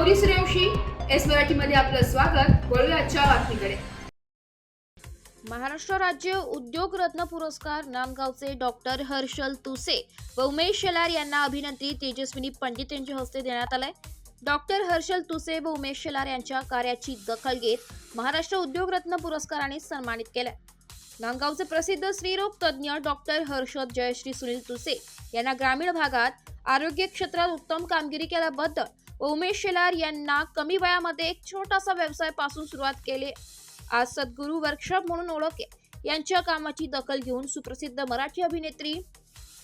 Gauri Suryavanshi S मराठीमध्ये आपलं स्वागत। वळूया आजच्या बातमीकडे। महाराष्ट्र राज्य उद्योग रत्न पुरस्कार नांदगावचे डॉक्टर हर्षल तुसे व उमेश शेलार यांना अभिनेत्री तेजस्विनी पंडित यांच्या हस्ते देण्यात आलाय। डॉक्टर हर्षल तुसे व उमेश शेलार यांच्या कार्याची दखल घेत महाराष्ट्र उद्योग रत्न पुरस्काराने सन्मानित केले। नांदगावचे प्रसिद्ध स्त्रीरोग तज्ञ डॉक्टर हर्षद जयश्री सुनील तुसे यांना ग्रामीण भागात आरोग्य क्षेत्रात उत्तम कामगिरी केल्याबद्दल व उमेश शेलार यांना कमी वयामध्ये एक छोटासा व्यवसाय पासून सुरुवात केली। आज सद्गुरू वर्कशॉप म्हणून ओळख आहे। यांच्या कामाची दखल घेऊन सुप्रसिद्ध मराठी अभिनेत्री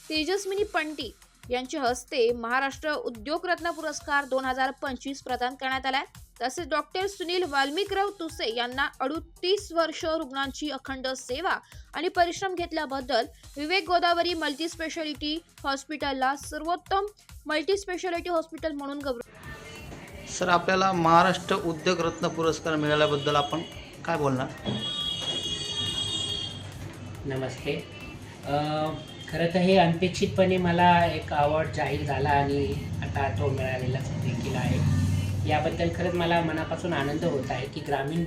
तेजस्विनी पंडित यांच्या हस्ते महाराष्ट्र उद्योग रत्न पुरस्कार 2025 प्रदान करण्यात आला। तसेच डॉक्टर सुनील वाल्मिकराव तुसे यांना 38 वर्ष रुग्णांची अखंड सेवा आणि परिश्रम घेतल्याबद्दल विवेक गोदावरी मल्टी स्पेशालिटी हॉस्पिटलला सर्वोत्तम मल्टी स्पेशालिटी हॉस्पिटल म्हणून गौरव। सर, आपल्याला महाराष्ट्र उद्योग रत्न पुरस्कार मिळाल्याबद्दल आपण काय बोलणार? नमस्ते। खरं तर हे अनपेक्षितपणे मला एक अवॉर्ड जाहीर झाला आणि आता तो मिळालेला देखील आहे। याबद्दल खरंच मला मनापासून आनंद होत आहे की ग्रामीण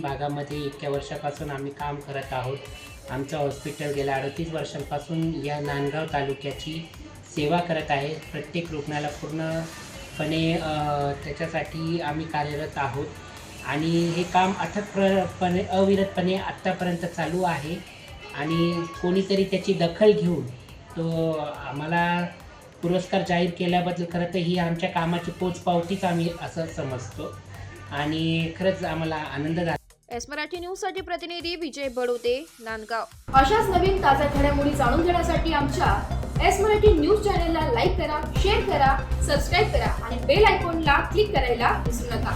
भागामध्ये इतक्या वर्षापासून आम्ही काम करत आहोत। आमचं हॉस्पिटल गेल्या 38 वर्षांपासून या नांदगाव तालुक्याची सेवा करत आहे। प्रत्येक रुग्णाला पूर्णपणे त्याच्यासाठी आम्ही कार्यरत आहोत आणि हे काम अथकपणे अविरतपणे आत्तापर्यंत चालू आहे आणि कोणीतरी त्याची दखल घेऊन तो आम्हाला पुरस्कार जाहीर केल्याबद्दल खरं तर ही आमच्या कामाची पोचपावतीच आम्ही असं समजतो आणि खरंच आम्हाला आनंद झाला। एस मराठी न्यूज साठी प्रतिनिधी विजय बडोते, नांदगाव। अशाच नवीन ताज्या घडामोडी जाणून घेण्यासाठी आमच्या एस मराठी न्यूज चॅनलला लाईक करा, शेअर करा, सबस्क्राईब करा आणि बेल आयकॉनला क्लिक करायला विसरू नका।